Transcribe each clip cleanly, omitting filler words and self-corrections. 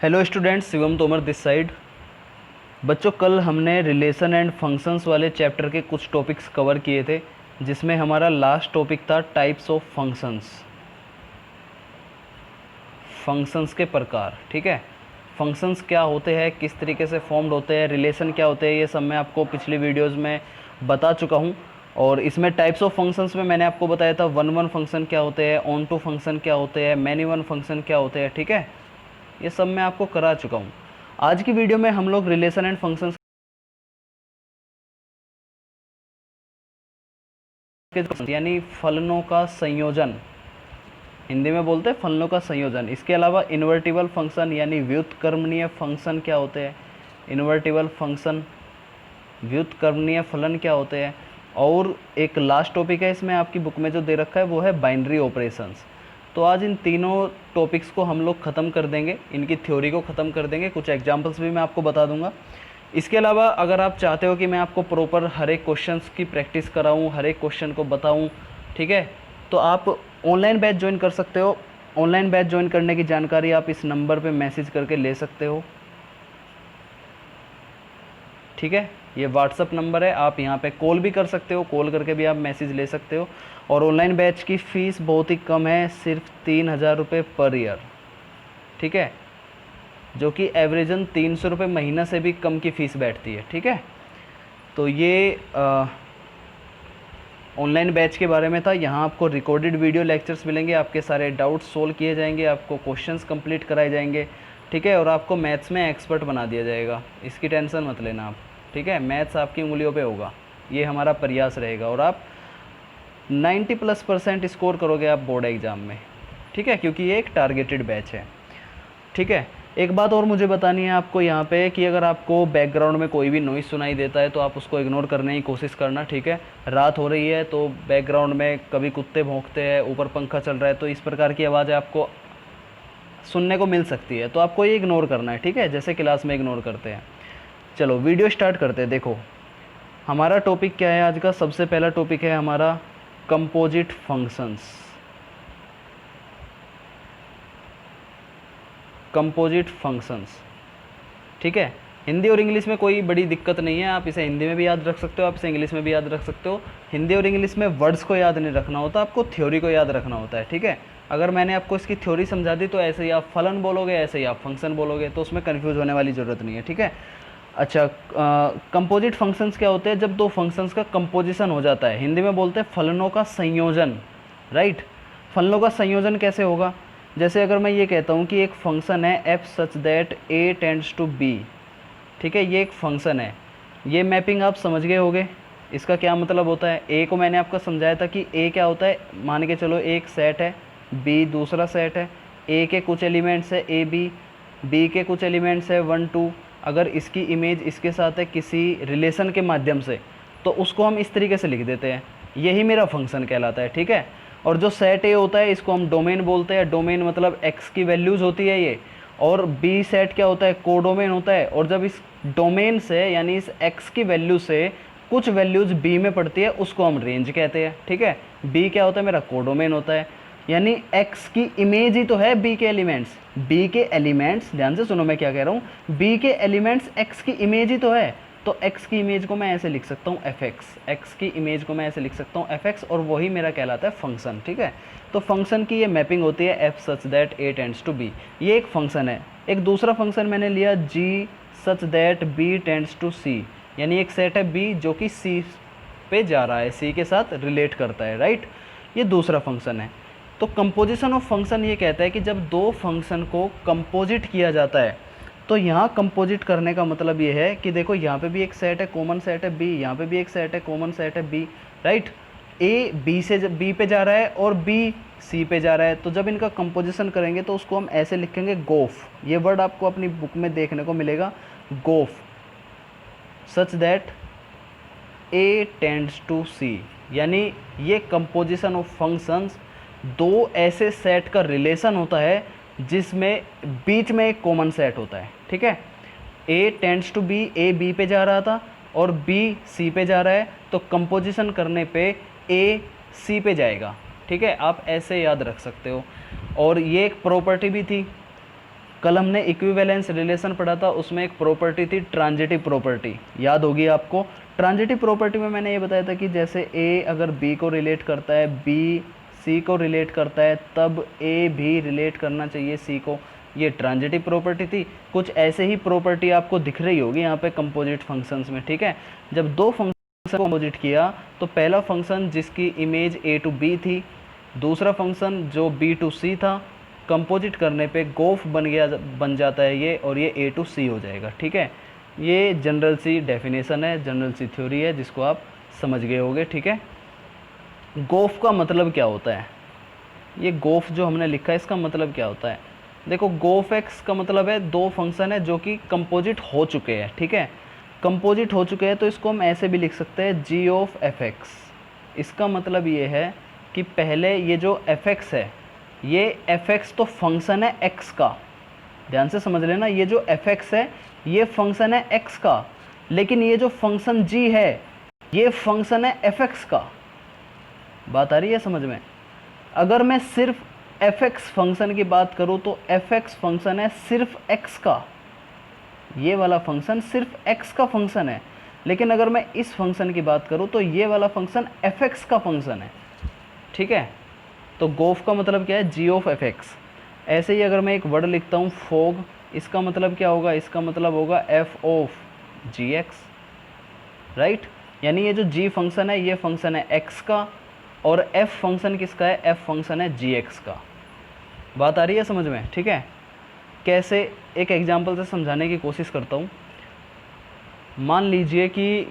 Hello students, Shivam Tomar this side. बच्चों, कल हमने रिलेशन एंड फंक्शंस वाले चैप्टर के कुछ टॉपिक्स कवर किए थे, जिसमें हमारा लास्ट टॉपिक था टाइप्स ऑफ फंक्शंस, फंक्शंस के प्रकार। ठीक है, फंक्शंस क्या होते हैं, किस तरीके से फॉर्म्ड होते हैं, रिलेशन क्या होते हैं, ये सब मैं आपको पिछली वीडियोज़ में बता चुका हूँ। और इसमें टाइप्स ऑफ फंक्शंस में मैंने आपको बताया था वन वन फंक्शन क्या होते हैं, ऑन टू फंक्शन क्या होते हैं, मैनी वन फंक्शन क्या होते हैं। ठीक है, ये सब मैं आपको करा चुका हूँ। आज की वीडियो में हम लोग रिलेशन एंड फंक्शंस के यानी फलनों का संयोजन, हिंदी में बोलते हैं फलनों का संयोजन। इसके अलावा इन्वर्टिबल फंक्शन यानी व्युत्क्रमणीय फंक्शन क्या होते हैं, इन्वर्टिबल फंक्शन, व्युत्क्रमणीय फलन क्या होते हैं। और एक लास्ट टॉपिक है इसमें आपकी बुक में जो दे रखा है, वो है बाइनरी ऑपरेशंस। तो आज इन तीनों टॉपिक्स को हम लोग ख़त्म कर देंगे, इनकी थ्योरी को ख़त्म कर देंगे, कुछ एग्जांपल्स भी मैं आपको बता दूंगा। इसके अलावा अगर आप चाहते हो कि मैं आपको प्रॉपर हर एक क्वेश्चंस की प्रैक्टिस कराऊं, हर एक क्वेश्चन को बताऊं, ठीक है, तो आप ऑनलाइन बैच ज्वाइन कर सकते हो। ऑनलाइन बैच ज्वाइन करने की जानकारी आप इस नंबर पे मैसेज करके ले सकते हो। ठीक है, ये व्हाट्सअप नंबर है, आप यहाँ पे कॉल भी कर सकते हो, कॉल करके भी आप मैसेज ले सकते हो। और ऑनलाइन बैच की फ़ीस बहुत ही कम है, सिर्फ 3,000 रुपये पर ईयर। ठीक है, जो कि एवरेजन 300 रुपये महीना से भी कम की फ़ीस बैठती है। ठीक है, तो ये ऑनलाइन बैच के बारे में था। यहाँ आपको रिकॉर्डेड वीडियो लेक्चर्स मिलेंगे, आपके सारे डाउट्स सोल्व किए जाएंगे, आपको क्वेश्चंस कंप्लीट कराए जाएंगे। ठीक है, और आपको मैथ्स में एक्सपर्ट बना दिया जाएगा, इसकी टेंशन मत लेना आप। ठीक है, मैथ्स आपकी उंगलियों पे होगा, ये हमारा प्रयास रहेगा। और आप 90+% स्कोर करोगे आप बोर्ड एग्ज़ाम में। ठीक है, क्योंकि ये एक टारगेटेड बैच है। ठीक है, एक बात और मुझे बतानी है आपको यहाँ पे कि अगर आपको बैकग्राउंड में कोई भी नॉइज़ सुनाई देता है तो आप उसको इग्नोर करने की कोशिश करना। ठीक है, रात हो रही है तो बैकग्राउंड में कभी कुत्ते भौंकते हैं, ऊपर पंखा चल रहा है, तो इस प्रकार की आवाज़ आपको सुनने को मिल सकती है, तो आपको ये इग्नोर करना है। ठीक है, जैसे क्लास में इग्नोर करते हैं। चलो वीडियो स्टार्ट करते हैं। देखो हमारा टॉपिक क्या है आज का। सबसे पहला टॉपिक है हमारा कंपोजिट फंक्शंस। कंपोजिट फंक्शंस, ठीक है, हिंदी और इंग्लिश में कोई बड़ी दिक्कत नहीं है, आप इसे हिंदी में भी याद रख सकते हो, आप इसे इंग्लिश में भी याद रख सकते हो। हिंदी और इंग्लिश में वर्ड्स को याद नहीं रखना होता, आपको थ्योरी को याद रखना होता है। ठीक है, अगर मैंने आपको इसकी थ्योरी समझा दी तो ऐसे ही आप फलन बोलोगे, ऐसे ही आप फंक्शन बोलोगे, तो उसमें कन्फ्यूज़ होने वाली ज़रूरत नहीं है। ठीक है, अच्छा, कंपोजिट फंक्शंस क्या होते हैं? जब दो फंक्शंस का कंपोजिशन हो जाता है, हिंदी में बोलते हैं फलनों का संयोजन। राइट, फलनों का संयोजन कैसे होगा? जैसे अगर मैं ये कहता हूँ कि एक फंक्शन है F such that A tends to be. ठीक है, ये एक फंक्शन है, ये मैपिंग आप समझ गए होगे। इसका क्या मतलब होता है? ए को मैंने आपको समझाया था कि ए क्या होता है, मान के चलो एक सेट है, बी दूसरा सेट है, ए के कुछ एलिमेंट्स है ए बी, बी के कुछ एलिमेंट्स है 1 2। अगर इसकी इमेज इसके साथ है किसी रिलेशन के माध्यम से, तो उसको हम इस तरीके से लिख देते हैं, यही मेरा फंक्शन कहलाता है। ठीक है, और जो सेट ए होता है इसको हम डोमेन बोलते हैं, डोमेन मतलब एक्स की वैल्यूज़ होती है ये। और बी सेट क्या होता है? कोडोमेन होता है। और जब इस डोमेन से यानी इस एक्स की वैल्यू से कुछ वैल्यूज़ बी में पड़ती है, उसको हम रेंज कहते हैं। ठीक है, बी क्या होता है? मेरा कोडोमेन होता है, यानी एक्स की इमेज ही तो है बी के एलिमेंट्स। बी के एलिमेंट्स, ध्यान से सुनो मैं क्या कह रहा हूँ, बी के एलिमेंट्स एक्स की इमेज ही तो है। तो x की इमेज को मैं ऐसे लिख सकता हूँ fx, x की इमेज को मैं ऐसे लिख सकता हूँ fx, और वही मेरा कहलाता है फंक्शन। ठीक है, तो फंक्शन की ये मैपिंग होती है f such that a tends to b, ये एक फंक्शन है। एक दूसरा फंक्शन मैंने लिया g such that b tends to c, यानी एक सेट है b जो कि c पे जा रहा है, c के साथ रिलेट करता है। राइट, ये दूसरा फंक्शन है। तो कंपोजिशन ऑफ फंक्शन ये कहता है कि जब दो फंक्शन को कंपोजिट किया जाता है, तो यहाँ कंपोजिट करने का मतलब ये है कि देखो यहाँ पे भी एक सेट है, कॉमन सेट है बी, यहाँ पे भी एक सेट है, कॉमन सेट है बी। राइट, ए बी से बी पे जा रहा है और बी सी पे जा रहा है, तो जब इनका कंपोजिशन करेंगे तो उसको हम ऐसे लिखेंगे गोफ। ये वर्ड आपको अपनी बुक में देखने को मिलेगा, g o f, such that A tends to C, यानी ये कंपोजिशन ऑफ फंक्शंस, दो ऐसे सेट का रिलेशन होता है जिसमें बीच में एक कॉमन सेट होता है। ठीक है, A tends to B, A B पे जा रहा था और बी सी पे जा रहा है, तो कंपोजिशन करने पे ए सी पे जाएगा। ठीक है, आप ऐसे याद रख सकते हो। और ये एक प्रॉपर्टी भी थी, कल हमने इक्विवेलेंस रिलेशन पढ़ा था, उसमें एक प्रॉपर्टी थी ट्रांजिटिव प्रॉपर्टी, याद होगी आपको। ट्रांजिटिव प्रॉपर्टी में मैंने ये बताया था कि जैसे ए अगर बी को रिलेट करता है, बी सी को रिलेट करता है, तब ए भी रिलेट करना चाहिए सी को। ये ट्रांजिटिव प्रॉपर्टी थी। कुछ ऐसे ही प्रॉपर्टी आपको दिख रही होगी यहाँ पे कंपोजिट फंक्शंस में, ठीक है। जब दो फंक्शन को कंपोजिट किया तो पहला फंक्शन जिसकी इमेज ए टू बी थी, दूसरा फंक्शन जो बी टू सी था, कंपोजिट करने पे गोफ बन जाता है ये, और ये ए टू सी हो जाएगा, ठीक है। ये जनरल सी डेफिनेशन है, जनरल सी थ्योरी है, जिसको आप समझ गए होगे, ठीक है। गोफ का मतलब क्या होता है, ये गोफ जो हमने लिखा है इसका मतलब क्या होता है। देखो गोफ एक्स का मतलब है दो फंक्शन है जो कि कंपोजिट हो चुके हैं, ठीक है। कंपोजिट हो चुके हैं तो इसको हम ऐसे भी लिख सकते हैं जी ऑफ एफ एक्स। इसका मतलब ये है कि पहले ये जो एफ एक्स है, ये एफ एक्स तो फंक्शन है एक्स का, ध्यान से समझ लेना, ये जो एफ एक्स है ये फंक्शन है एक्स का, लेकिन ये जो फंक्शन जी है ये फंक्शन है एफ एक्स का। बात आ रही है समझ में। अगर मैं सिर्फ एफ एक्स फंक्शन की बात करूँ तो एफ एक्स फंक्शन है सिर्फ एक्स का, ये वाला फंक्शन सिर्फ एक्स का फंक्शन है। लेकिन अगर मैं इस फंक्शन की बात करूँ तो ये वाला फंक्शन एफ एक्स का फंक्शन है, ठीक है। तो गोफ का मतलब क्या है, जी ऑफ एफ एक्स। ऐसे ही अगर मैं एक वर्ड लिखता हूँ फोग, इसका मतलब क्या होगा, इसका मतलब होगा f of g x, right. यानी ये जो जी फंक्शन है ये फंक्शन है एक्स का, और एफ फंक्शन किसका है, एफ फंक्शन है जी एक्स का। बात आ रही है समझ में, ठीक है। कैसे, एक एग्जांपल से समझाने की कोशिश करता हूँ। मान लीजिए कि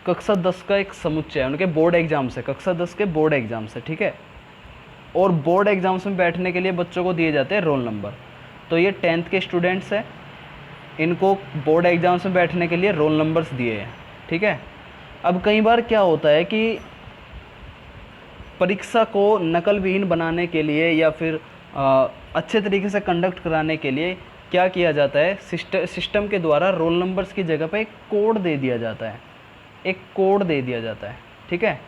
कक्षा 10 का एक समुच्चय है, उनके बोर्ड एग्जाम्स है, कक्षा 10 के बोर्ड एग्जाम्स है, ठीक है। और बोर्ड एग्जाम्स में बैठने के लिए बच्चों को दिए जाते हैं रोल नंबर। तो ये 10th के स्टूडेंट्स हैं, इनको बोर्ड एग्जाम्स में बैठने के लिए रोल नंबर्स दिए हैं, ठीक है। अब कई बार क्या होता है कि परीक्षा को नकल विहीन बनाने के लिए या फिर अच्छे तरीके से कंडक्ट कराने के लिए क्या किया जाता है, सिस्टम के द्वारा रोल नंबर्स की जगह पे एक कोड दे दिया जाता है, एक कोड दे दिया जाता है, ठीक है।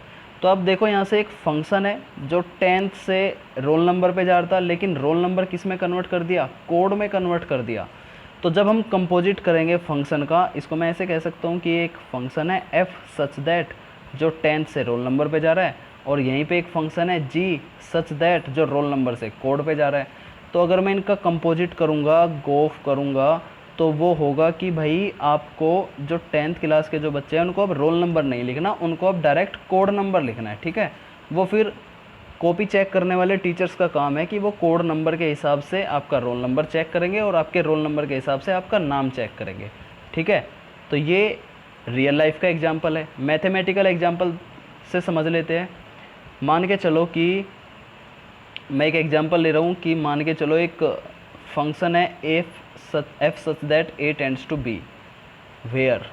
तो अब देखो यहाँ से एक फंक्शन है जो 10th से रोल नंबर पे जा रहा था, लेकिन रोल नंबर किस में कन्वर्ट कर दिया, कोड में कन्वर्ट कर दिया। तो जब हम कंपोजिट करेंगे फंक्शन का, इसको मैं ऐसे कह सकता हूँ कि एक फंक्शन है एफ सच दैट जो 10th से रोल नंबर पे जा रहा है, और यहीं पे एक फंक्शन है जी सच दैट जो रोल नंबर से कोड पे जा रहा है। तो अगर मैं इनका कंपोजिट करूँगा, गोफ करूँगा, तो वो होगा कि भाई आपको जो 10th क्लास के जो बच्चे हैं उनको अब रोल नंबर नहीं लिखना, उनको अब डायरेक्ट कोड नंबर लिखना है, ठीक है। वो फिर कॉपी चेक करने वाले टीचर्स का काम है कि वो कोड नंबर के हिसाब से आपका रोल नंबर चेक करेंगे और आपके रोल नंबर के हिसाब से आपका नाम चेक करेंगे, ठीक है। तो ये रियल लाइफ का एग्जाम्पल है। मैथमेटिकल एग्जाम्पल से समझ लेते हैं। मान के चलो कि मैं एक एग्जांपल ले रहा हूँ कि मान के चलो एक फंक्शन है F such that A tends to B, where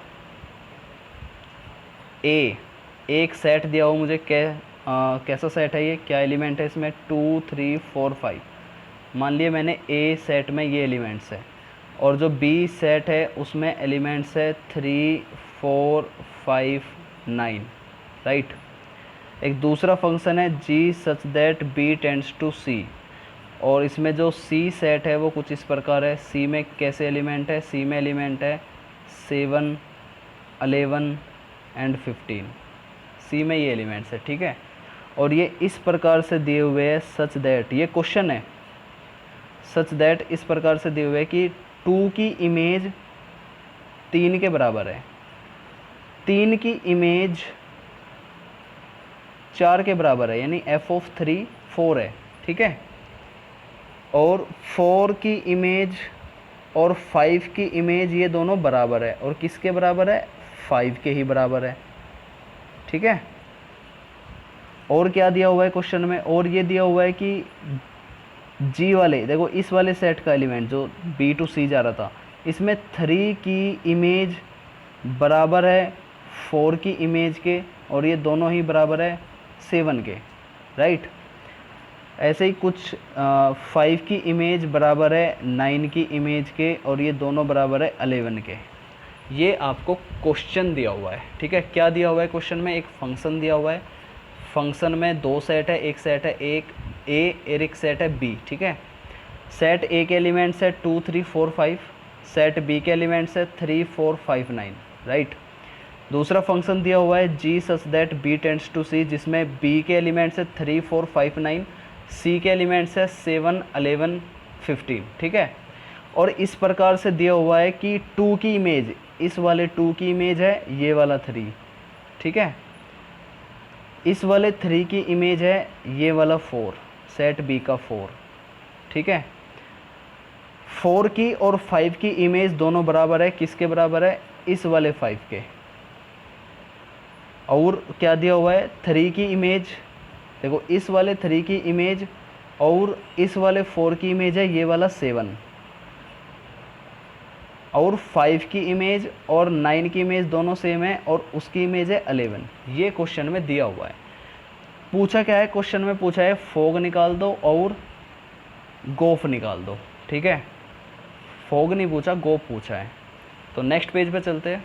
A एक सेट दिया हो मुझे, कैसा सेट है ये, क्या एलिमेंट है इसमें, 2 3 4 5। मान लिए मैंने ए सेट में ये एलिमेंट्स है, और जो बी सेट है उसमें एलिमेंट्स है 3 4 5 9, राइट। एक दूसरा फंक्शन है G such that B tends to C, और इसमें जो सी सेट है वो कुछ इस प्रकार है। सी में कैसे एलिमेंट है, सी में एलिमेंट है 7 11 एंड 15, सी में ये एलिमेंट्स है, ठीक है। और ये इस प्रकार से दिए हुए हैं सच दैट, ये क्वेश्चन है, सच दैट इस प्रकार से दिए हुए है कि 2 की इमेज 3 के बराबर है, 3 की इमेज 4 के बराबर है, यानी f ऑफ 3 4 है, ठीक है। और 4 की इमेज और 5 की इमेज ये दोनों बराबर है, और किसके बराबर है, 5 के ही बराबर है, ठीक है। और क्या दिया हुआ है क्वेश्चन में, और ये दिया हुआ है कि जी वाले, देखो इस वाले सेट का एलिमेंट जो बी टू सी जा रहा था, इसमें 3 की इमेज बराबर है 4 की इमेज के, और ये दोनों ही बराबर है 7 के, राइट। ऐसे ही कुछ 5 की इमेज बराबर है 9 की इमेज के, और ये दोनों बराबर है 11 के। ये आपको क्वेश्चन दिया हुआ है, ठीक है। क्या दिया हुआ है क्वेश्चन में, एक फंक्शन दिया हुआ है, फंक्शन में 2 सेट है, एक सेट है एक ए और एक सेट है बी, ठीक है। सेट ए के एलिमेंट्स है 2 3 4 5, सेट बी के एलिमेंट्स है 3 4 5 9, राइट। दूसरा फंक्शन दिया हुआ है G such that B tends to C, जिसमें बी के एलिमेंट्स है 3 4 5 9, सी के एलिमेंट्स है 7 11 15, ठीक है। और इस प्रकार से दिया हुआ है कि 2 की इमेज, इस वाले 2 की इमेज है ये वाला 3, ठीक है। इस वाले 3 की इमेज है ये वाला 4, सेट बी का 4, ठीक है। 4 की और 5 की इमेज दोनों बराबर है, किसके बराबर है, इस वाले 5 के। और क्या दिया हुआ है, 3 की इमेज, देखो इस वाले 3 की इमेज और इस वाले 4 की इमेज है ये वाला 7, और 5 की इमेज और 9 की इमेज दोनों सेम है और उसकी इमेज है 11। ये क्वेश्चन में दिया हुआ है। पूछा क्या है, क्वेश्चन में पूछा है फोग निकाल दो और गोफ निकाल दो, ठीक है। फोग नहीं पूछा, गोफ पूछा है। तो नेक्स्ट पेज पे चलते हैं,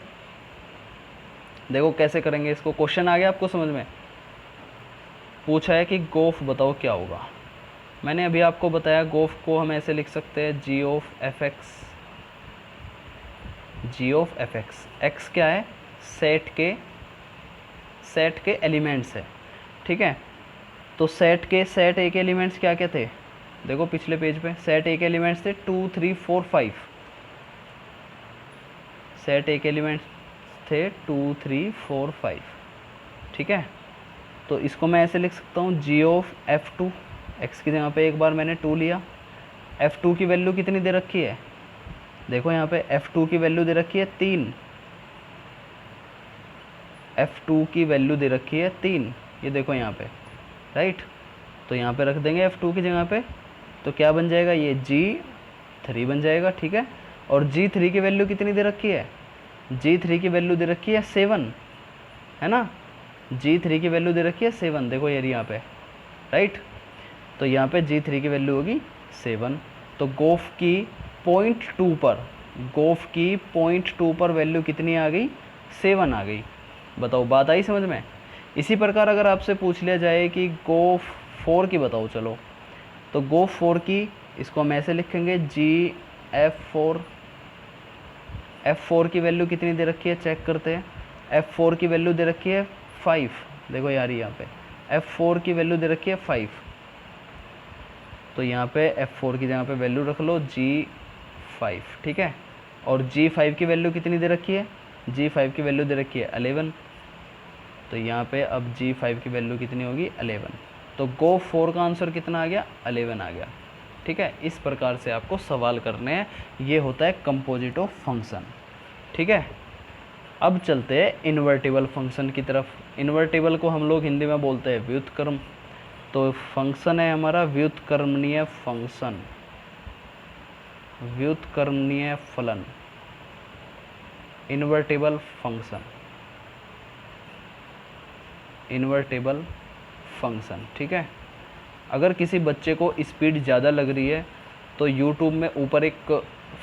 देखो कैसे करेंगे इसको। क्वेश्चन आ गया आपको समझ में। पूछा है कि गोफ बताओ क्या होगा। मैंने अभी आपको बताया गोफ को हम ऐसे लिख सकते हैं G of F X, G of F X. X क्या है, सेट के एलिमेंट्स है, ठीक है। तो सेट ए के एलिमेंट्स क्या क्या थे, देखो पिछले पेज पे सेट ए के एलिमेंट्स थे 2 3 4 5, सेट ए के एलिमेंट्स थे 2 3 4 5, ठीक है। तो इसको मैं ऐसे लिख सकता हूँ जी ऑफ एफ टू, एक्स की जगह पे एक बार मैंने 2 लिया। एफ टू की वैल्यू कितनी दे रखी है, देखो यहाँ पे F2 की वैल्यू दे रखी है 3, F2 की वैल्यू दे रखी है 3, ये देखो यहाँ पे, राइट। तो यहाँ पे रख देंगे F2 की जगह पे, तो क्या बन जाएगा, ये G3 बन जाएगा, ठीक है। और G3 की वैल्यू कितनी दे रखी है, G3 की वैल्यू दे रखी है 7, है ना। G3 की वैल्यू दे रखी है 7, देखो यार यहाँ पे, राइट। तो यहाँ पे G3 की वैल्यू होगी 7। तो गोफ की पॉइंट 2 पर वैल्यू कितनी आ गई, 7 आ गई। बताओ बात आई समझ में। इसी प्रकार अगर आपसे पूछ लिया जाए कि गोफ 4 की बताओ, चलो तो गोफ 4 की, इसको हम ऐसे लिखेंगे जी F4, F4 की वैल्यू कितनी दे रखी है, चेक करते हैं। F4 की वैल्यू दे रखी है 5, देखो यार यहाँ पे F4 की वैल्यू दे रखी है 5, तो यहाँ पे F4 की जगह पे वैल्यू रख लो G5, ठीक है। और G5 की वैल्यू कितनी दे रखी है, G5 की वैल्यू दे रखी है 11, तो यहाँ पे अब G5 की वैल्यू कितनी होगी 11। तो गो 4 का आंसर कितना आ गया, 11 आ गया, ठीक है। इस प्रकार से आपको सवाल करने हैं, ये होता है कंपोजिट ऑफ फंक्शन, ठीक है। अब चलते हैं इन्वर्टिबल फंक्शन की तरफ। इन्वर्टिबल को हम लोग हिंदी में बोलते हैं व्युत्क्रम। तो फंक्शन है हमारा व्युत्क्रमणीय फंक्शन, व्युत्क्रमणीय फलन, इन्वर्टिबल फंक्शन, इन्वर्टिबल फंक्शन, ठीक है। अगर किसी बच्चे को स्पीड ज़्यादा लग रही है तो यूट्यूब में ऊपर एक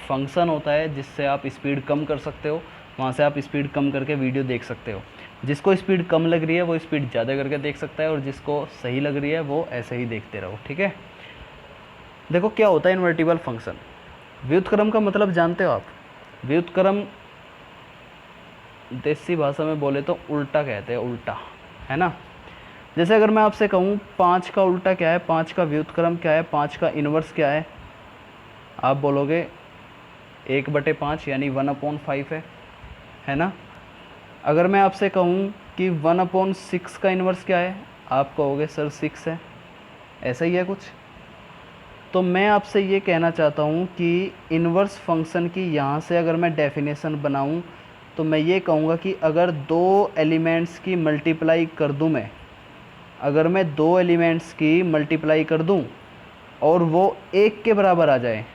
फंक्शन होता है जिससे आप स्पीड कम कर सकते हो, वहाँ से आप स्पीड कम करके वीडियो देख सकते हो। जिसको स्पीड कम लग रही है वो स्पीड ज़्यादा करके देख सकता है, और जिसको सही लग रही है वो ऐसे ही देखते रहो, ठीक है। देखो क्या होता है इन्वर्टिबल फंक्शन। व्युत्क्रम का मतलब जानते हो आप, व्युत्क्रम देसी भाषा में बोले तो उल्टा कहते हैं, उल्टा, है ना। जैसे अगर मैं आपसे कहूँ 5 का उल्टा क्या है, 5 का व्युत्क्रम क्या है, 5 का इन्वर्स क्या है, आप बोलोगे 1/5 यानी 1/5 है ना। अगर मैं आपसे कहूँ कि 1/6 का इन्वर्स क्या है, आप कहोगे सर 6 है, ऐसा ही है कुछ। तो मैं आपसे ये कहना चाहता हूँ कि इन्वर्स फंक्शन की यहाँ से अगर मैं डेफिनेशन बनाऊँ तो मैं ये कहूँगा कि अगर 2 एलिमेंट्स की मल्टीप्लाई कर दूँ, मैं अगर मैं 2 एलिमेंट्स की मल्टीप्लाई कर दूँ और वो 1 के बराबर आ जाए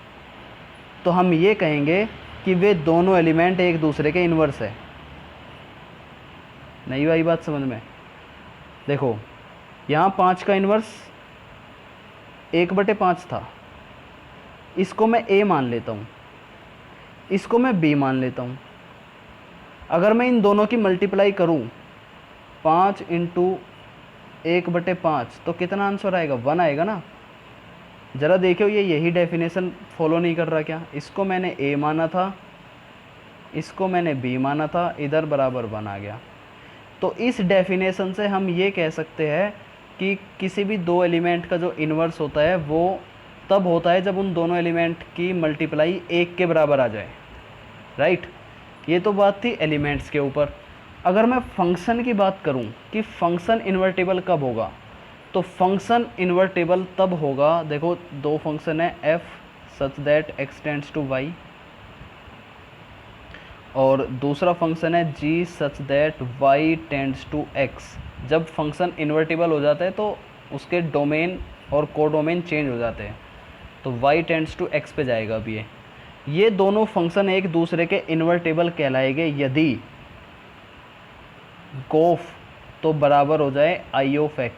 तो हम ये कहेंगे कि वे दोनों एलिमेंट एक दूसरे के इन्वर्स है। नहीं भाई बात समझ में। देखो यहाँ 5 का इन्वर्स 1/5 था, इसको मैं A मान लेता हूँ, इसको मैं B मान लेता हूँ। अगर मैं इन दोनों की मल्टीप्लाई करूँ 5 × 1/5 तो कितना आंसर आएगा, 1 आएगा ना। ज़रा देखो ये यही डेफिनेशन फॉलो नहीं कर रहा क्या? इसको मैंने a माना था, इसको मैंने b माना था, इधर बराबर 1 आ गया। तो इस डेफिनेशन से हम ये कह सकते हैं कि किसी भी दो एलिमेंट का जो इन्वर्स होता है वो तब होता है जब उन दोनों एलिमेंट की मल्टीप्लाई 1 के बराबर आ जाए, राइट। ये तो बात थी एलिमेंट्स के ऊपर। अगर मैं फंक्शन की बात करूं कि फंक्शन इन्वर्टेबल कब होगा, तो फंक्शन इन्वर्टेबल तब होगा, देखो दो फंक्शन है f such that x tends to y, और दूसरा फंक्शन है g such that y tends to x। जब फंक्शन इन्वर्टेबल हो जाता है तो उसके डोमेन और कोडोमेन चेंज हो जाते हैं, तो y टेंड्स टू x पे जाएगा। अब ये दोनों फंक्शन एक दूसरे के इन्वर्टेबल कहलाएंगे यदि गोफ तो बराबर हो जाए i ऑफ x।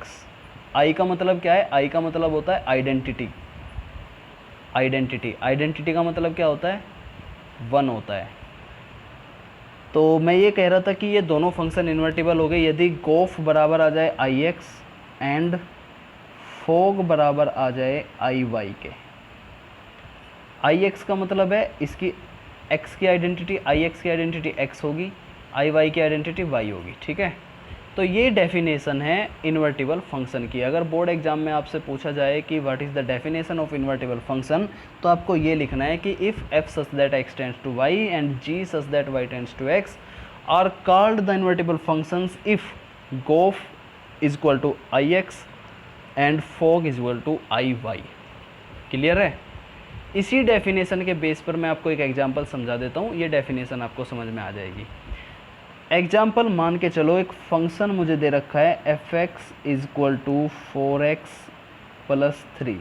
i का मतलब क्या है? i का मतलब होता है आइडेंटिटी। आइडेंटिटी का मतलब क्या होता है? 1 होता है। तो मैं ये कह रहा था कि ये दोनों फंक्शन इन्वर्टेबल हो गए यदि गोफ बराबर आ जाए ix एंड फोग बराबर आ जाए iy के। ix का मतलब है इसकी x की आइडेंटिटी, ix की आइडेंटिटी x होगी, iy की आइडेंटिटी y होगी, ठीक है। तो ये डेफिनेशन है इन्वर्टिबल फंक्शन की। अगर बोर्ड एग्जाम में आपसे पूछा जाए कि what is the definition of invertible function, तो आपको ये लिखना है कि if f such that x tends to y and g such that y tends to x are called the invertible functions if g o f is equal to ix and f o g is equal to iy। Clear है? इसी definition के base पर मैं आपको एक example समझा देता हूँ, ये डेफिनेशन आपको समझ में आ जाएगी। एग्जाम्पल मान के चलो, एक फंक्शन मुझे दे रखा है f(x) is equal to 4x plus 3,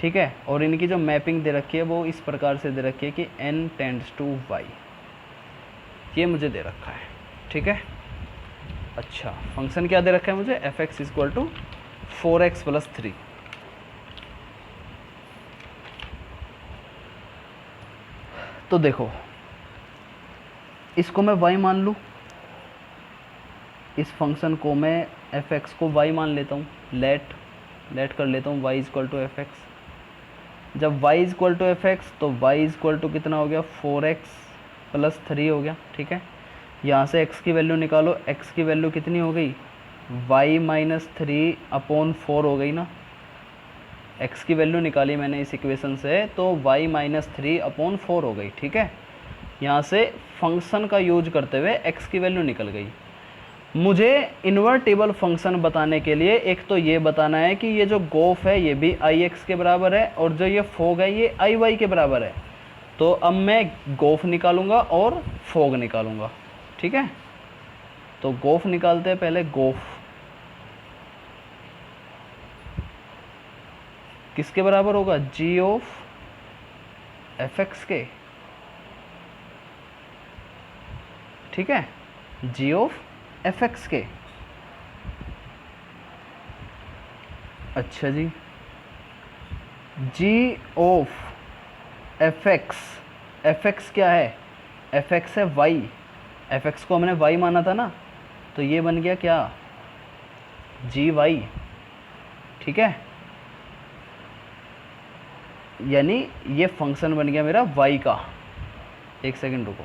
ठीक है। और इनकी जो मैपिंग दे रखी है वो इस प्रकार से दे रखी है कि n टेंड्स टू y, ये मुझे दे रखा है, ठीक है। अच्छा, फंक्शन क्या दे रखा है मुझे? f(x) is equal to 4x plus 3। तो देखो, इसको मैं y मान लूँ, इस फंक्शन को मैं f(x) को y मान लेता हूँ, लेट कर लेता हूँ y is equal to f(x). जब y is equal to f(x) तो y इज इक्वल टू कितना हो गया? 4x प्लस 3 हो गया, ठीक है। यहाँ से x की वैल्यू निकालो, x की वैल्यू कितनी हो गई? y माइनस 3 अपॉन 4 हो गई ना। x की वैल्यू निकाली मैंने इस इक्वेशन से, तो y माइनस 3 अपॉन 4 हो गई, ठीक है। यहाँ से फंक्शन का यूज करते हुए x की वैल्यू निकल गई। मुझे इन्वर्टेबल फंक्शन बताने के लिए एक तो ये बताना है कि ये जो गोफ है ये भी ix के बराबर है और जो ये फोग है ये iy के बराबर है। तो अब मैं गोफ निकालूंगा और फोग निकालूंगा, ठीक है। तो गोफ निकालते हैं पहले। गोफ किसके बराबर होगा? g ऑफ f(x) के, ठीक है, g ऑफ f(x) के। अच्छा जी, g ऑफ f(x) क्या है? f(x) है y, f(x) को हमने y माना था ना, तो ये बन गया क्या? gy, ठीक है। यानी ये फंक्शन बन गया मेरा y का। एक सेकंड रुको,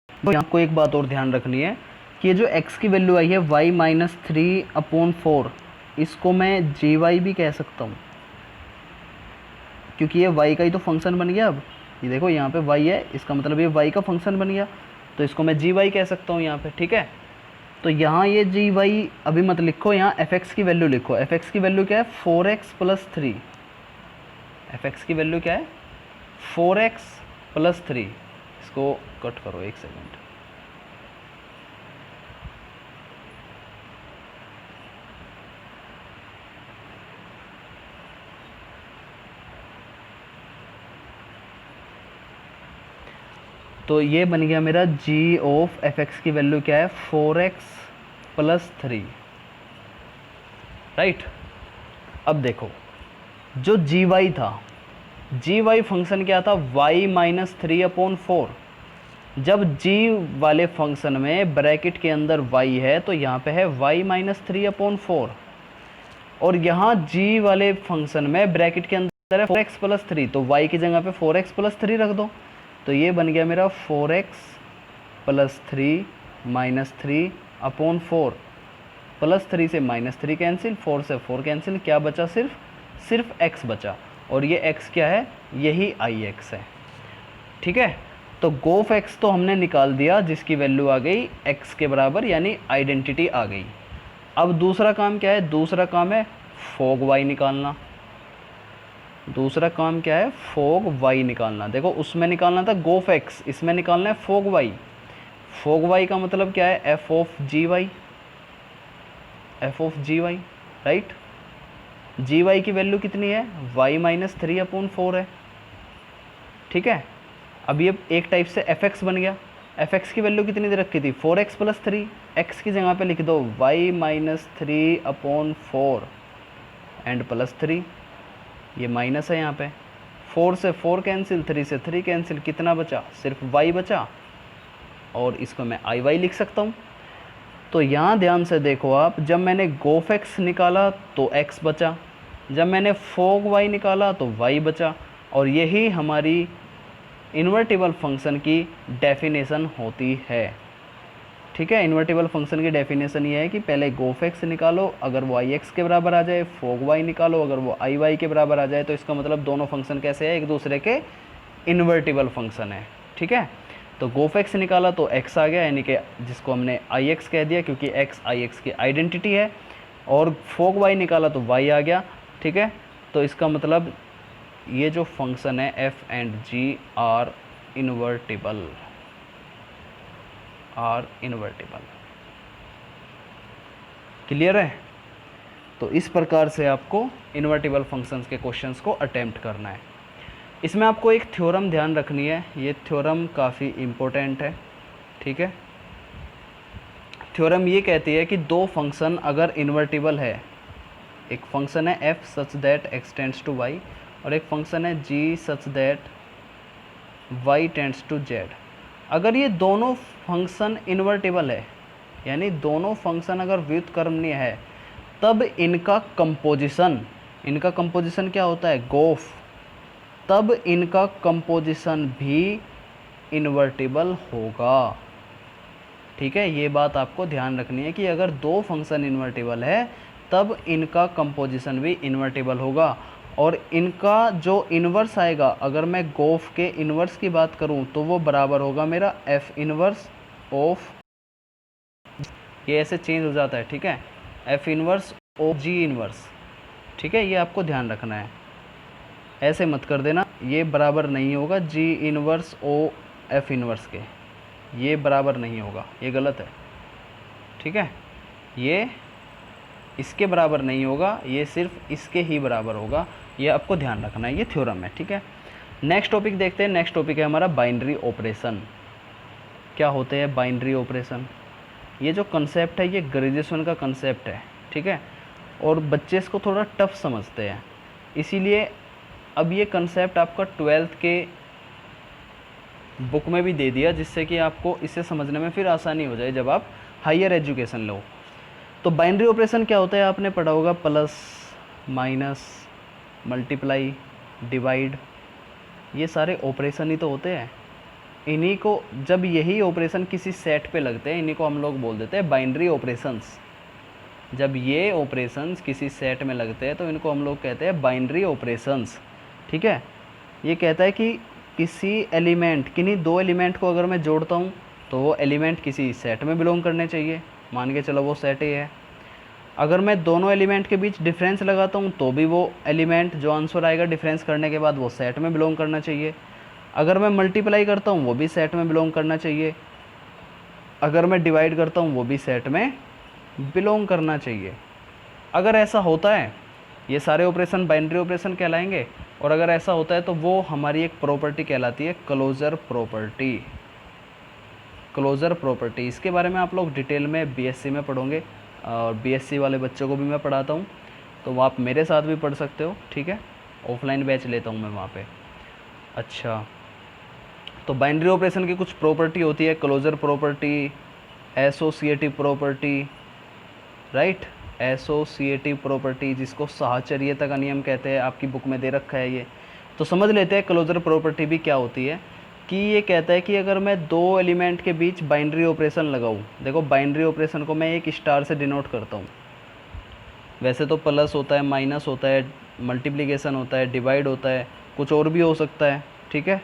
तो आपको एक बात और ध्यान रखनी है कि ये जो x की वैल्यू आई है y माइनस 3 अपॉन 4, इसको मैं gy भी कह सकता हूँ, क्योंकि ये y का ही तो फंक्शन बन गया। अब ये देखो यहाँ पे y है, इसका मतलब ये y का फंक्शन बन गया, तो इसको मैं gy कह सकता हूँ यहाँ पे, ठीक है। तो यहाँ ये gy अभी मत लिखो, यहाँ f(x) की वैल्यू लिखो। f(x) की वैल्यू क्या है? 4x plus 3। f(x) की वैल्यू क्या है? 4x plus 3। इसको कट करो, एक सेकंड। तो ये बन गया मेरा g ऑफ f(x) की वैल्यू क्या है? 4x plus 3, right. अब देखो, जो gy था, gy फंक्शन क्या था? y minus 3 upon 4। जब g वाले फंक्शन में ब्रैकेट के अंदर y है तो यहाँ पे है y माइनस 3 अपॉन 4। और यहाँ g वाले फंक्शन में ब्रैकेट के अंदर है 4x प्लस 3, तो y की जगह पे 4x प्लस 3 रख दो, तो ये बन गया मेरा 4x plus 3 minus 3 upon 4, plus 3 से माइनस 3 कैंसिल, 4 से 4 कैंसिल, क्या बचा, सिर्फ x बचा, और ये x क्या है, यही ix है। ठीक है, तो गोफ x तो हमने निकाल दिया जिसकी वैल्यू आ गई x के बराबर, यानी आइडेंटिटी आ गई। अब दूसरा काम क्या है, दूसरा काम है फोग y निकालना। दूसरा काम क्या है, फोग y निकालना। देखो उसमें निकालना था गोफ x, इसमें निकालना है फोग y। फोग y का मतलब क्या है, f of g y, right. G y की वैल्यू कितनी है, y माइनस 3 अपॉन 4 है। ठीक है, अब ये एक टाइप से fx बन गया। fx की वैल्यू कितनी दे रखी थी, 4x प्लस 3, x की जगह पे लिख दो y minus 3 upon 4 and plus 3, ये माइनस है यहाँ पे, 4 से 4 कैंसिल, 3 से 3 कैंसिल, कितना बचा, सिर्फ y बचा, और इसको मैं आई वाई लिख सकता हूँ। तो यहाँ ध्यान से देखो आप, जब मैंने गोफ x निकाला तो x बचा, जब मैंने फोग y निकाला तो y बचा, और यही हमारी इन्वर्टिबल फंक्शन की डेफिनेशन होती है। ठीक है, इन्वर्टिबल फंक्शन की डेफिनेशन ये है कि पहले गोफ x निकालो, अगर वो आई एक्स के बराबर आ जाए, फोग y निकालो, अगर वो आई वाई के बराबर आ जाए, तो इसका मतलब दोनों फंक्शन कैसे है, एक दूसरे के इन्वर्टिबल फंक्शन है। ठीक है, तो गोफ x निकाला तो x आ गया, यानी कि जिसको हमने आई एक्स कह दिया क्योंकि x आई एक्स की आइडेंटिटी है, और फोग y निकाला तो y आ गया। ठीक है, तो इसका मतलब ये जो फंक्शन है f and g are invertible, clear है। तो इस प्रकार से आपको इन्वर्टिबल फंक्शंस के क्वेश्चंस को अटेम्प्ट करना है। इसमें आपको एक थ्योरम ध्यान रखनी है, ये थ्योरम काफ़ी इम्पोर्टेंट है। ठीक है, थ्योरम ये कहती है कि दो फंक्शन अगर इन्वर्टिबल है, एक फंक्शन है f such that x tends to y, और एक फंक्शन है g such that y tends to z, अगर ये दोनों फंक्शन इन्वर्टिबल है, यानी दोनों फंक्शन अगर व्युत्क्रमणीय है, तब इनका कंपोजिशन क्या होता है, गोफ, तब इनका कंपोजिशन भी इन्वर्टिबल होगा। ठीक है, ये बात आपको ध्यान रखनी है कि अगर दो फंक्शन इन्वर्टिबल है तब इनका कंपोजिशन भी इन्वर्टिबल होगा, और इनका जो इन्वर्स आएगा, अगर मैं गोफ के इन्वर्स की बात करूं तो वो बराबर होगा मेरा एफ इन्वर्स ऑफ, ये ऐसे चेंज हो जाता है। ठीक है, f inverse of g inverse. ठीक है, ये आपको ध्यान रखना है, ऐसे मत कर देना, ये बराबर नहीं होगा जी इन्वर्स ओ एफ इन्वर्स के, ये बराबर नहीं होगा, ये गलत है। ठीक है, ये इसके बराबर नहीं होगा, ये सिर्फ इसके ही बराबर होगा, ये आपको ध्यान रखना है, ये थ्योरम है। ठीक है, नेक्स्ट टॉपिक देखते हैं। नेक्स्ट टॉपिक है हमारा बाइनरी ऑपरेशन। क्या होते हैं बाइनरी ऑपरेशन, ये जो कंसेप्ट है ये ग्रेजुएशन का कंसेप्ट है। ठीक है, और बच्चे इसको थोड़ा टफ समझते हैं, इसीलिए अब ये कंसेप्ट आपका 12th के बुक में भी दे दिया, जिससे कि आपको इसे समझने में फिर आसानी हो जाए जब आप हायर एजुकेशन लो। तो बाइनरी ऑपरेशन क्या होता है, आपने पढ़ा होगा, प्लस माइनस मल्टीप्लाई डिवाइड, ये सारे ऑपरेशन ही तो होते हैं। इन्हीं को, जब यही ऑपरेशन किसी सेट पे लगते हैं, इन्हीं को हम लोग बोल देते हैं बाइनरी ऑपरेशंस। जब ये ऑपरेशंस किसी सेट में लगते हैं तो इनको हम लोग कहते हैं बाइनरी ऑपरेशंस। ठीक है, ये कहता है कि किसी एलिमेंट, किन्हीं दो एलिमेंट को अगर मैं जोड़ता हूँ तो वो एलिमेंट किसी सेट में बिलोंग करने चाहिए, मान के चलो वो सेट ही है। अगर मैं दोनों एलिमेंट के बीच डिफरेंस लगाता हूँ तो भी वो एलिमेंट जो आंसर आएगा डिफरेंस करने के बाद वो सेट में बिलोंग करना चाहिए। अगर मैं मल्टीप्लाई करता हूँ वो भी सेट में बिलोंग करना चाहिए। अगर मैं डिवाइड करता हूँ वो भी सेट में बिलोंग करना चाहिए। अगर ऐसा होता है, ये सारे ऑपरेशन बाइनरी ऑपरेशन कहलाएंगे, और अगर ऐसा होता है तो वो हमारी एक प्रॉपर्टी कहलाती है क्लोजर प्रॉपर्टी। क्लोजर प्रॉपर्टी, इसके बारे में आप लोग डिटेल में बीएससी में पढ़ोगे, और बीएससी वाले बच्चों को भी मैं पढ़ाता हूँ, तो आप मेरे साथ भी पढ़ सकते हो। ठीक है, ऑफलाइन बैच लेता हूँ मैं वहाँ पे। अच्छा, तो बाइनरी ऑपरेशन की कुछ प्रॉपर्टी होती है, closure property, associative property, right, associative property, जिसको साहचर्यता का नियम कहते हैं, आपकी बुक में दे रखा है ये। तो समझ लेते हैं क्लोजर प्रॉपर्टी भी क्या होती है। कि ये कहता है कि अगर मैं दो एलिमेंट के बीच बाइनरी ऑपरेशन लगाऊं, देखो बाइनरी ऑपरेशन को मैं एक स्टार से डिनोट करता हूँ। वैसे तो प्लस होता है, माइनस होता है, मल्टीप्लिकेशन होता है, डिवाइड होता है, कुछ और भी हो सकता है, ठीक है।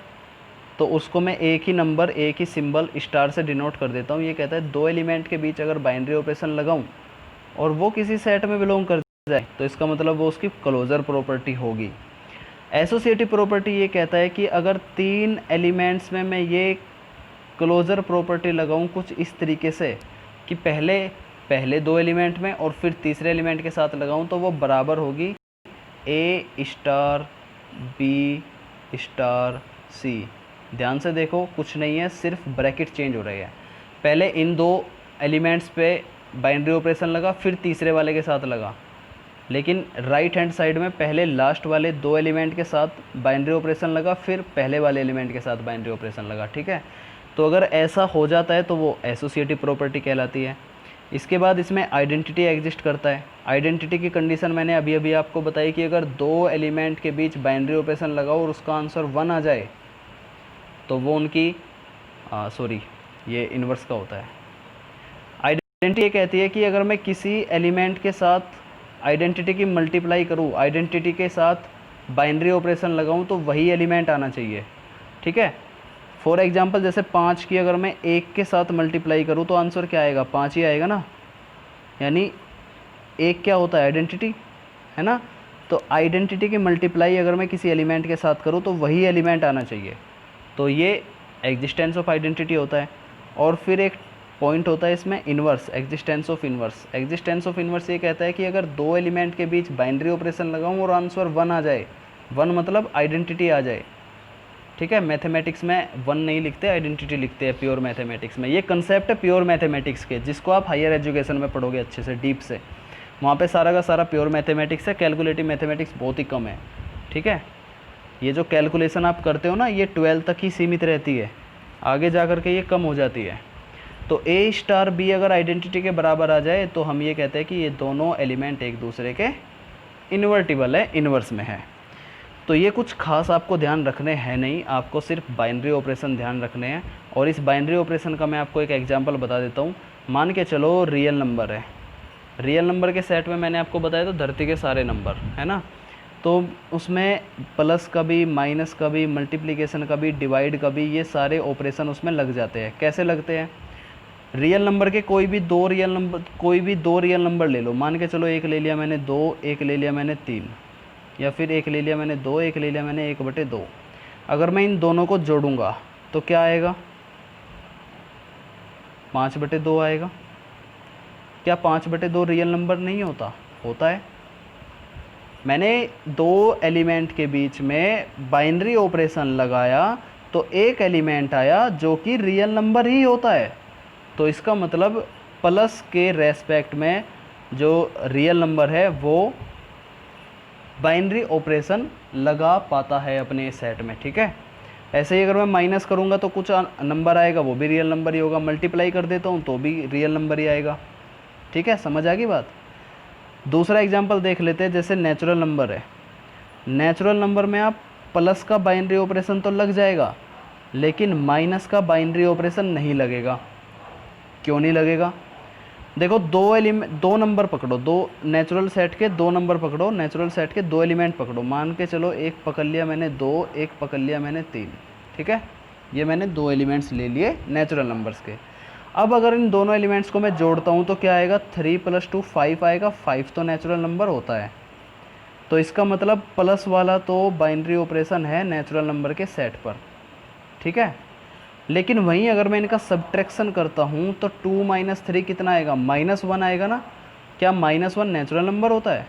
तो उसको मैं एक ही नंबर, एक ही सिंबल स्टार से डिनोट कर देता हूँ। ये कहता है दो एलिमेंट के बीच अगर बाइनरी ऑपरेशन लगाऊं और वो किसी सेट में बिलोंग कर जाए तो इसका मतलब वो उसकी क्लोजर प्रॉपर्टी होगी। एसोसिएटिव प्रॉपर्टी ये कहता है कि अगर तीन एलिमेंट्स में मैं ये क्लोजर प्रॉपर्टी लगाऊं कुछ इस तरीके से कि पहले दो एलिमेंट में और फिर तीसरे एलिमेंट के साथ लगाऊं, तो वो बराबर होगी ए स्टार बी स्टार सी। ध्यान से देखो, कुछ नहीं है, सिर्फ ब्रैकेट चेंज हो रही है। पहले इन दो एलिमेंट्स पे बाइनरी ऑपरेशन लगा, फिर तीसरे वाले के साथ लगा, लेकिन राइट हैंड साइड में पहले लास्ट वाले दो एलिमेंट के साथ बाइनरी ऑपरेशन लगा, फिर पहले वाले एलिमेंट के साथ बाइनरी ऑपरेशन लगा, ठीक है। तो अगर ऐसा हो जाता है तो वो एसोसिएटिव प्रॉपर्टी कहलाती है। इसके बाद इसमें आइडेंटिटी एग्जिस्ट करता है। आइडेंटिटी की कंडीशन मैंने अभी अभी आपको बताई कि अगर दो एलिमेंट के बीच बाइनरी ऑपरेशन लगाओ और उसका आंसर 1 आ जाए तो वो उनकी ये इन्वर्स का होता है। आइडेंटिटी ये कहती है कि अगर मैं किसी एलिमेंट के साथ आइडेंटिटी की मल्टीप्लाई करूँ, आइडेंटिटी के साथ बाइनरी ऑपरेशन लगाऊँ तो वही एलिमेंट आना चाहिए, ठीक है। फॉर एग्जांपल जैसे 5 की अगर मैं 1 के साथ मल्टीप्लाई करूँ तो आंसर क्या आएगा, 5 ही आएगा ना। यानी 1 क्या होता है, आइडेंटिटी, है ना। तो आइडेंटिटी की मल्टीप्लाई अगर मैं किसी एलिमेंट के साथ करूँ तो वही एलिमेंट आना चाहिए। तो ये एग्जिस्टेंस ऑफ आइडेंटिटी होता है। और फिर एक पॉइंट होता है इसमें inverse, existence of inverse. Existence of inverse ये कहता है कि अगर दो एलिमेंट के बीच बाइनरी ऑपरेशन लगाऊं और आंसर 1 आ जाए, 1 मतलब आइडेंटिटी आ जाए, ठीक है। मैथमेटिक्स में 1 नहीं लिखते, आइडेंटिटी लिखते हैं प्योर मैथमेटिक्स में। ये कंसेप्ट है प्योर मैथमेटिक्स के, जिसको आप हायर एजुकेशन में पढ़ोगे अच्छे से डीप से। वहाँ पे सारा का सारा प्योर मैथमेटिक्स है, कैलकुलेटिव मैथमेटिक्स बहुत ही कम है, ठीक है। ये जो कैलकुलेशन आप करते हो ना, ये 12 तक ही सीमित रहती है, आगे जा कर के ये कम हो जाती है। तो ए स्टार बी अगर आइडेंटिटी के बराबर आ जाए तो हम ये कहते हैं कि ये दोनों एलिमेंट एक दूसरे के इन्वर्टिबल है, इन्वर्स में है। तो ये कुछ खास आपको ध्यान रखने हैं नहीं, आपको सिर्फ बाइनरी ऑपरेशन ध्यान रखने हैं। और इस बाइनरी ऑपरेशन का मैं आपको एक एग्जांपल बता देता हूँ। मान के चलो रियल नंबर है, रियल नंबर के सेट में मैंने आपको बताया तो धरती के सारे नंबर, है ना। तो उसमें प्लस का भी, माइनस का भी, मल्टीप्लिकेशन का भी, डिवाइड का भी, ये सारे ऑपरेशन उसमें लग जाते हैं। कैसे लगते हैं, रियल नंबर के कोई भी दो रियल नंबर ले लो। मान के चलो एक ले लिया मैंने 2, एक ले लिया मैंने 3, या फिर एक ले लिया मैंने 2, एक ले लिया मैंने 1/2। अगर मैं इन दोनों को जोड़ूंगा तो क्या आएगा, 5/2 आएगा। क्या 5/2 रियल नंबर नहीं होता, होता है। मैंने दो एलिमेंट के बीच में बाइनरी ऑपरेशन लगाया तो एक एलिमेंट आया जो कि रियल नंबर ही होता है। तो इसका मतलब प्लस के रेस्पेक्ट में जो रियल नंबर है वो बाइनरी ऑपरेशन लगा पाता है अपने सेट में, ठीक है। ऐसे ही अगर मैं माइनस करूँगा तो कुछ नंबर आएगा, वो भी रियल नंबर ही होगा। मल्टीप्लाई कर देता हूँ तो भी रियल नंबर ही आएगा, ठीक है। समझ आ गई बात। दूसरा एग्जांपल देख लेते हैं, जैसे नेचुरल नंबर है। नेचुरल नंबर में आप प्लस का बाइनरी ऑपरेशन तो लग जाएगा, लेकिन माइनस का बाइनरी ऑपरेशन नहीं लगेगा। क्यों नहीं लगेगा, देखो दो नंबर पकड़ो, दो नेचुरल सेट के दो नंबर पकड़ो, नेचुरल सेट के दो एलिमेंट पकड़ो। मान के चलो एक पकड़ लिया मैंने 2, एक पकड़ लिया मैंने 3, ठीक है। ये मैंने दो एलिमेंट्स ले लिए नेचुरल नंबर्स के। अब अगर इन दोनों एलिमेंट्स को मैं जोड़ता हूँ तो क्या आएगा, 3 + 2 5 आएगा। 5 तो नेचुरल नंबर होता है, तो इसका मतलब प्लस वाला तो बाइनरी ऑपरेशन है नेचुरल नंबर के सेट पर, ठीक है। लेकिन वहीं अगर मैं इनका सब्ट्रैक्शन करता हूँ तो 2 - 3 कितना आएगा, -1 आएगा ना। क्या -1 नेचुरल नंबर होता है,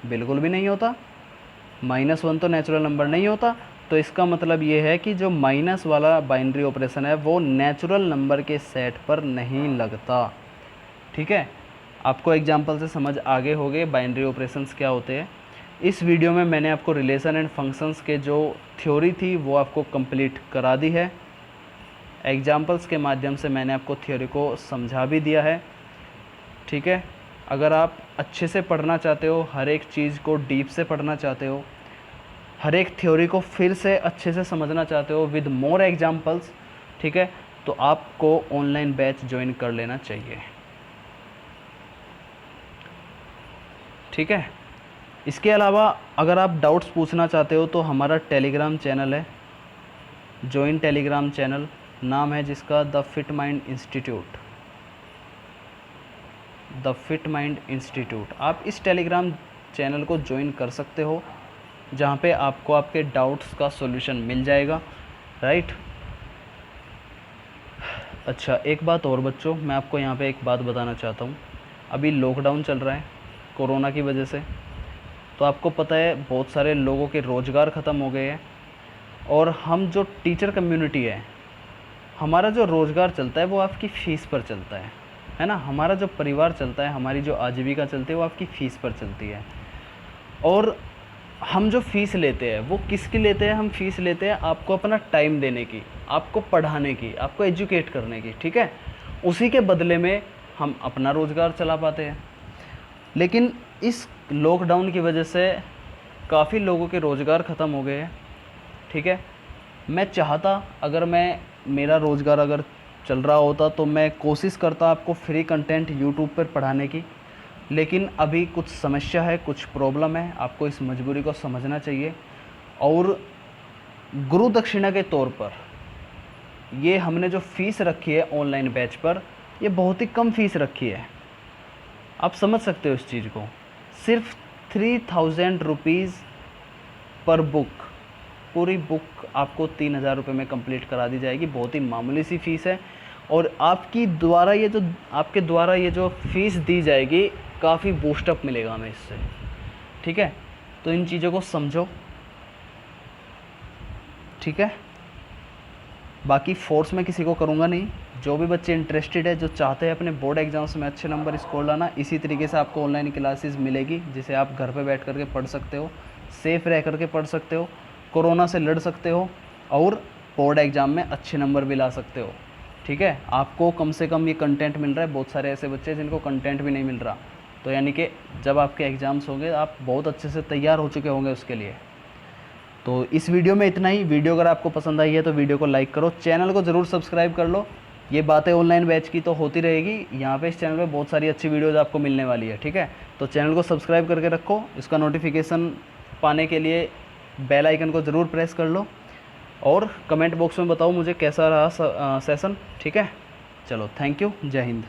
बिल्कुल भी नहीं होता। -1 तो नेचुरल नंबर नहीं होता। तो इसका मतलब ये है कि जो माइनस वाला बाइनरी ऑपरेशन है वो नेचुरल नंबर के सेट पर नहीं लगता, ठीक है। आपको एग्जांपल से समझ आगे हो गए बाइनरी ऑपरेशंस क्या होते हैं। इस वीडियो में मैंने आपको रिलेशन एंड फंक्शंस के जो थ्योरी थी वो आपको कंप्लीट करा दी है। एग्जांपल्स के माध्यम से मैंने आपको थ्योरी को समझा भी दिया है, ठीक है। अगर आप अच्छे से पढ़ना चाहते हो, हर एक चीज़ को डीप से पढ़ना चाहते हो, हर एक थ्योरी को फिर से अच्छे से समझना चाहते हो विद मोर एग्जाम्पल्स, ठीक है, तो आपको ऑनलाइन बैच ज्वाइन कर लेना चाहिए। ठीक है, इसके अलावा अगर आप डाउट्स पूछना चाहते हो तो हमारा टेलीग्राम चैनल है, ज्वाइन टेलीग्राम चैनल, नाम है जिसका the fit mind institute, the fit mind institute. आप इस टेलीग्राम चैनल को ज्वाइन कर सकते हो, जहाँ पे आपको आपके डाउट्स का सॉल्यूशन मिल जाएगा, राइट। अच्छा, एक बात और बच्चों, मैं आपको यहाँ पे एक बात बताना चाहता हूँ। अभी लॉकडाउन चल रहा है कोरोना की वजह से, तो आपको पता है बहुत सारे लोगों के रोज़गार ख़त्म हो गए हैं, और हम जो टीचर कम्युनिटी है, हमारा जो रोज़गार चलता है वो आपकी फ़ीस पर चलता है ना। हमारा जो परिवार चलता है, हमारी जो आजीविका चलती है वो आपकी फ़ीस पर चलती है। और हम जो फ़ीस लेते हैं वो किसकी लेते हैं? हम फ़ीस लेते हैं आपको अपना टाइम देने की, आपको पढ़ाने की, आपको एजुकेट करने की, ठीक है। उसी के बदले में हम अपना रोज़गार चला पाते हैं। लेकिन इस लॉकडाउन की वजह से काफ़ी लोगों के रोज़गार ख़त्म हो गए हैं, ठीक है। मैं चाहता, अगर मेरा रोज़गार अगर चल रहा होता तो मैं कोशिश करता आपको फ्री कंटेंट यूट्यूब पर पढ़ाने की, लेकिन अभी कुछ समस्या है, कुछ प्रॉब्लम है, आपको इस मजबूरी को समझना चाहिए। और गुरु दक्षिणा के तौर पर ये हमने जो फ़ीस रखी है ऑनलाइन बैच पर, ये बहुत ही कम फ़ीस रखी है, आप समझ सकते हो इस चीज़ को। सिर्फ 3000 रुपीज़ पर बुक, पूरी बुक आपको 3000 रुपये में कंप्लीट करा दी जाएगी। बहुत ही मामूली सी फ़ीस है, और आपके द्वारा ये जो फ़ीस दी जाएगी, काफ़ी बूस्टअप मिलेगा हमें इससे, ठीक है। तो इन चीज़ों को समझो, ठीक है। बाकी फोर्स में किसी को करूँगा नहीं। जो भी बच्चे इंटरेस्टेड है, जो चाहते हैं अपने बोर्ड एग्जाम्स में अच्छे नंबर स्कोर लाना, इसी तरीके से आपको ऑनलाइन क्लासेस मिलेगी, जिसे आप घर पे बैठ करके पढ़ सकते हो, सेफ़ रह करके पढ़ सकते हो, कोरोना से लड़ सकते हो, और बोर्ड एग्ज़ाम में अच्छे नंबर भी ला सकते हो, ठीक है। आपको कम से कम ये कंटेंट मिल रहा है, बहुत सारे ऐसे बच्चे जिनको कंटेंट भी नहीं मिल रहा, तो यानी कि जब आपके एग्ज़ाम्स होंगे आप बहुत अच्छे से तैयार हो चुके होंगे उसके लिए। तो इस वीडियो में इतना ही। वीडियो अगर आपको पसंद आई है तो वीडियो को लाइक करो, चैनल को ज़रूर सब्सक्राइब कर लो। ये बातें ऑनलाइन बैच की तो होती रहेगी, यहाँ पे इस चैनल पे बहुत सारी अच्छी वीडियोज़ आपको मिलने वाली है, ठीक है। तो चैनल को सब्सक्राइब करके रखो, इसका नोटिफिकेशन पाने के लिए बेल आइकन को ज़रूर प्रेस कर लो, और कमेंट बॉक्स में बताओ मुझे कैसा रहा सेशन, ठीक है। चलो, थैंक यू, जय हिंद।